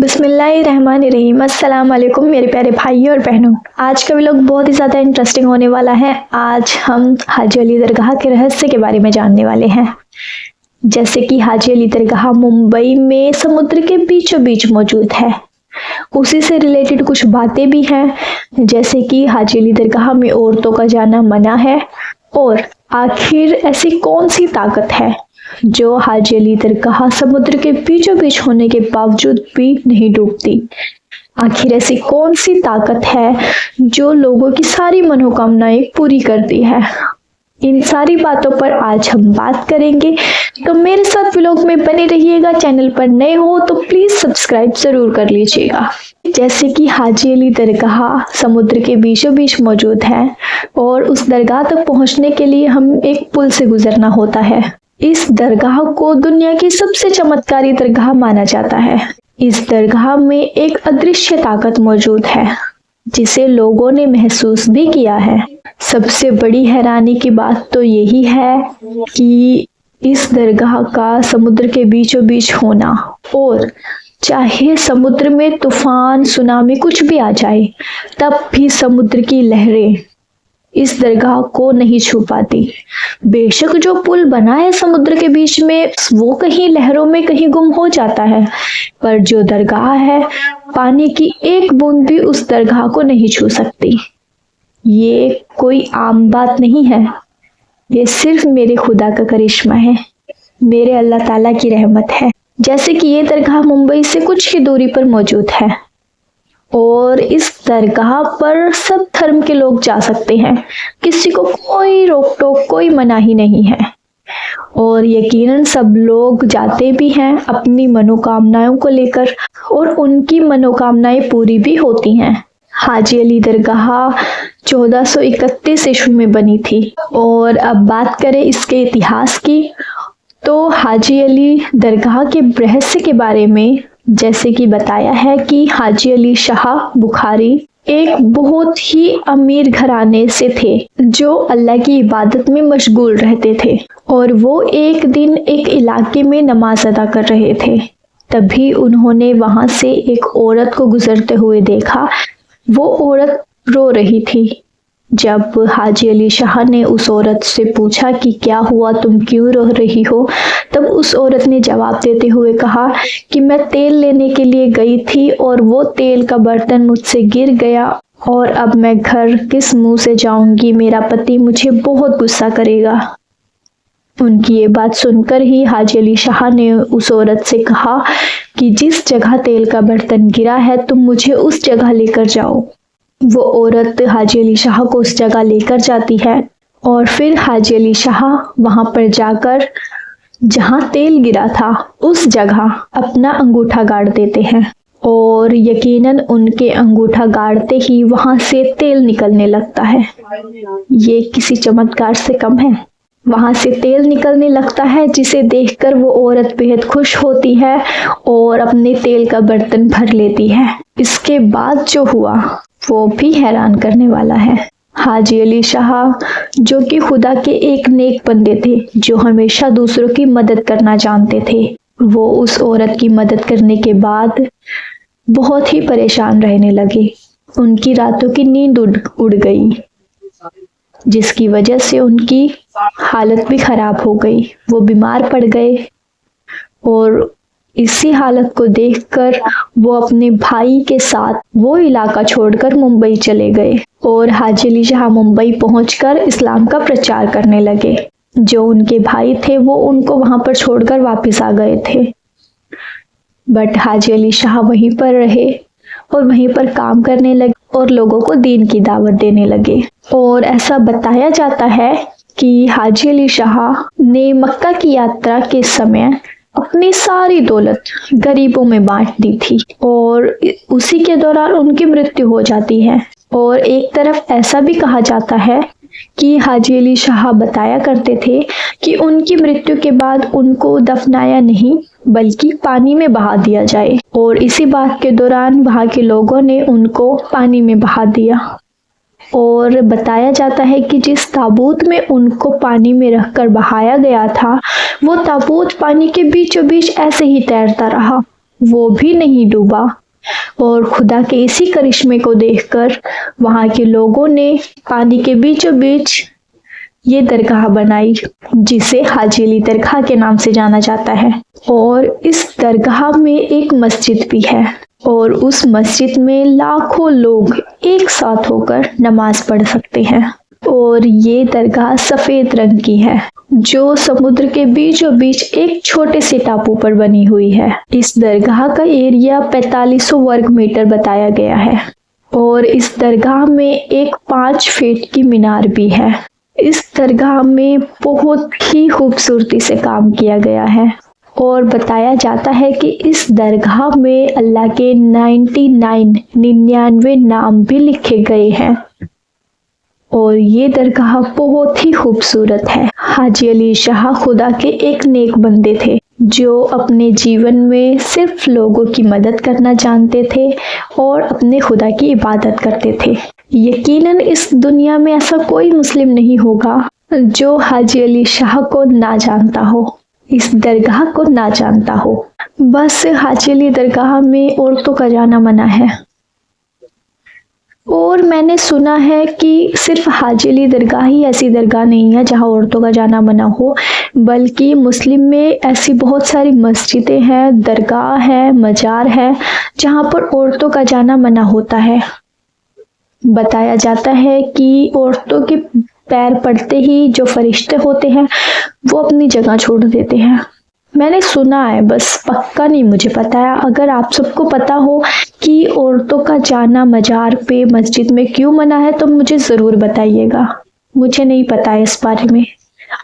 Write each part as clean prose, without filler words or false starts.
बिस्मिल्लाहिर्रहमानिर्रहीम। अस्सलाम वालेकुम मेरे प्यारे भाई और बहनों। आज का व्लॉग बहुत ही ज़्यादा इंटरेस्टिंग होने वाला है। आज हम हाजी अली दरगाह के रहस्य के बारे में जानने वाले हैं। जैसे कि हाजी अली दरगाह मुंबई में समुद्र के बीचों बीच मौजूद है। उसी से रिलेटेड कुछ बातें भी हैं, जैसे कि हाजी अली दरगाह में औरतों का जाना मना है और आखिर ऐसी कौन सी ताकत है जो हाजी अली दरगाह समुद्र के बीचों बीच होने के बावजूद भी नहीं डूबती। आखिर ऐसी कौन सी ताकत है जो लोगों की सारी मनोकामनाएं पूरी करती है। इन सारी बातों पर आज हम बात करेंगे, तो मेरे साथ व्लॉग में बने रहिएगा। चैनल पर नए हो तो प्लीज सब्सक्राइब जरूर कर लीजिएगा। जैसे कि हाजी अली दरगाह समुद्र के बीचों बीच मौजूद है और उस दरगाह तक पहुंचने के लिए हम एक पुल से गुजरना होता है। इस दरगाह को दुनिया की सबसे चमत्कारी दरगाह माना जाता है। इस दरगाह में एक अदृश्य ताकत मौजूद है जिसे लोगों ने महसूस भी किया है। सबसे बड़ी हैरानी की बात तो यही है कि इस दरगाह का समुद्र के बीचों बीच होना, और चाहे समुद्र में तूफान सुनामी कुछ भी आ जाए तब भी समुद्र की लहरें इस दरगाह को नहीं छू पाती। बेशक जो पुल बना है समुद्र के बीच में वो कहीं लहरों में कहीं गुम हो जाता है, पर जो दरगाह है पानी की एक बूंद भी उस दरगाह को नहीं छू सकती। ये कोई आम बात नहीं है, ये सिर्फ मेरे खुदा का करिश्मा है, मेरे अल्लाह ताला की रहमत है। जैसे कि ये दरगाह मुंबई से कुछ ही दूरी पर मौजूद है और इस दरगाह पर सब धर्म के लोग जा सकते हैं। किसी को कोई रोक टोक कोई मनाही नहीं है और यकीनन सब लोग जाते भी हैं अपनी मनोकामनाओं को लेकर, और उनकी मनोकामनाएं पूरी भी होती हैं। हाजी अली दरगाह 1431 ईस्वी में बनी थी। और अब बात करें इसके इतिहास की, तो हाजी अली दरगाह के रहस्य के बारे में जैसे कि बताया है कि हाजी अली शाह बुखारी एक बहुत ही अमीर घराने से थे जो अल्लाह की इबादत में मशगूल रहते थे, और वो एक दिन एक इलाके में नमाज अदा कर रहे थे। तभी उन्होंने वहां से एक औरत को गुजरते हुए देखा। वो औरत रो रही थी। जब हाजी अली शाह ने उस औरत से पूछा कि क्या हुआ, तुम क्यों रो रही हो, तब उस औरत ने जवाब देते हुए कहा कि मैं तेल लेने के लिए गई थी और वो तेल का बर्तन मुझसे गिर गया और अब मैं घर किस मुंह से जाऊंगी, मेरा पति मुझे बहुत गुस्सा करेगा। उनकी ये बात सुनकर ही हाजी अली शाह ने उस औरत से कहा कि जिस जगह तेल का बर्तन गिरा है तुम मुझे उस जगह लेकर जाओ। वो औरत हाजी अली शाह को उस जगह लेकर जाती है और फिर हाजी अली शाह वहां पर जाकर जहां तेल गिरा था उस जगह अपना अंगूठा गाड़ देते हैं, और यकीनन उनके अंगूठा गाड़ते ही वहां से तेल निकलने लगता है। ये किसी चमत्कार से कम है। वहां से तेल निकलने लगता है जिसे देखकर वो औरत बेहद खुश होती है और अपने तेल का बर्तन भर लेती है। इसके बाद जो हुआ वो भी हैरान करने वाला है। हाजी अली शाह जो कि खुदा के एक नेक बंदे थे, जो हमेशा दूसरों की मदद करना जानते थे, वो उस औरत की मदद करने के बाद बहुत ही परेशान रहने लगे। उनकी रातों की नींद उड़ गई, जिसकी वजह से उनकी हालत भी खराब हो गई। वो बीमार पड़ गए और इसी हालत को देखकर वो अपने भाई के साथ वो इलाका छोड़कर मुंबई चले गए और हाजी अली शाह मुंबई पहुंचकर इस्लाम का प्रचार करने लगे। जो उनके भाई थे वो उनको वहां पर छोड़कर वापस आ गए थे, बट हाजी अली शाह वहीं पर रहे और वहीं पर काम करने लगे और लोगों को दीन की दावत देने लगे। और ऐसा बताया जाता है कि हाजी अली शाह ने मक्का की यात्रा के समय अपनी सारी दौलत गरीबों में बांट दी थी और उसी के दौरान उनकी मृत्यु हो जाती है। और एक तरफ ऐसा भी कहा जाता है कि हाजी अली शाह बताया करते थे कि उनकी मृत्यु के बाद उनको दफनाया नहीं बल्कि पानी में बहा दिया जाए, और इसी बात के दौरान वहां के लोगों ने उनको पानी में बहा दिया। और बताया जाता है कि जिस ताबूत में उनको पानी में रखकर बहाया गया था वो ताबूत पानी के बीचों बीच ऐसे ही तैरता रहा वो भी नहीं डूबा। और खुदा के इसी करिश्मे को देखकर वहां के लोगों ने पानी के बीचों बीच ये दरगाह बनाई, जिसे हाजी अली दरगाह के नाम से जाना जाता है। और इस दरगाह में एक मस्जिद भी है और उस मस्जिद में लाखों लोग एक साथ होकर नमाज पढ़ सकते हैं। और ये दरगाह सफेद रंग की है, जो समुद्र के बीचों बीच एक छोटे से टापू पर बनी हुई है। इस दरगाह का एरिया 4500 वर्ग मीटर बताया गया है। और इस दरगाह में एक 5 फीट की मीनार भी है। इस दरगाह में बहुत ही खूबसूरती से काम किया गया है और बताया जाता है कि इस दरगाह में अल्लाह के 99 नाम भी लिखे गए हैं। और ये दरगाह बहुत ही खूबसूरत है। हाजी अली शाह खुदा के एक नेक बंदे थे, जो अपने जीवन में सिर्फ लोगों की मदद करना जानते थे और अपने खुदा की इबादत करते थे। यकीनन इस दुनिया में ऐसा कोई मुस्लिम नहीं होगा जो हाजी अली शाह को ना जानता हो, इस दरगाह को ना जानता हो। बस हाजी अली दरगाह में औरतों का जाना मना है। और मैंने सुना है कि सिर्फ हाजी अली दरगाह ही ऐसी दरगाह नहीं है जहां औरतों का जाना मना हो, बल्कि मुस्लिम में ऐसी बहुत सारी मस्जिदें हैं, दरगाह है, मजार है, जहां पर औरतों का जाना मना होता है। बताया जाता है कि औरतों के पैर पड़ते ही जो फरिश्ते होते हैं वो अपनी जगह छोड़ देते हैं। मैंने सुना है, बस पक्का नहीं मुझे पता है। अगर आप सबको पता हो कि औरतों का जाना मजार पे मस्जिद में क्यों मना है तो मुझे ज़रूर बताइएगा। मुझे नहीं पता है इस बारे में,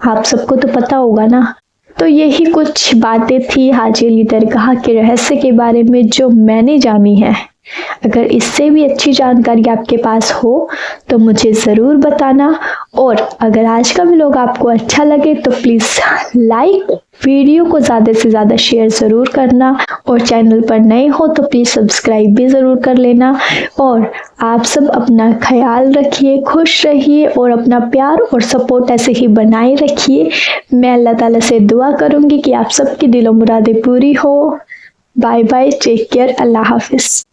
आप सबको तो पता होगा ना। तो यही कुछ बातें थी हाजी अली दरगाह के रहस्य के बारे में जो मैंने जानी है। अगर इससे भी अच्छी जानकारी आपके पास हो तो मुझे ज़रूर बताना। और अगर आज का व्लॉग आपको अच्छा लगे तो प्लीज़ लाइक, वीडियो को ज़्यादा से ज़्यादा शेयर ज़रूर करना। और चैनल पर नए हो तो प्लीज़ सब्सक्राइब भी ज़रूर कर लेना। और आप सब अपना ख्याल रखिए, खुश रहिए और अपना प्यार और सपोर्ट ऐसे ही बनाए रखिए। मैं अल्लाह ताला से दुआ करूँगी कि आप सबकी दिलो मुरादें पूरी हो। बाय बाय, टेक केयर, अल्लाह हाफिज़।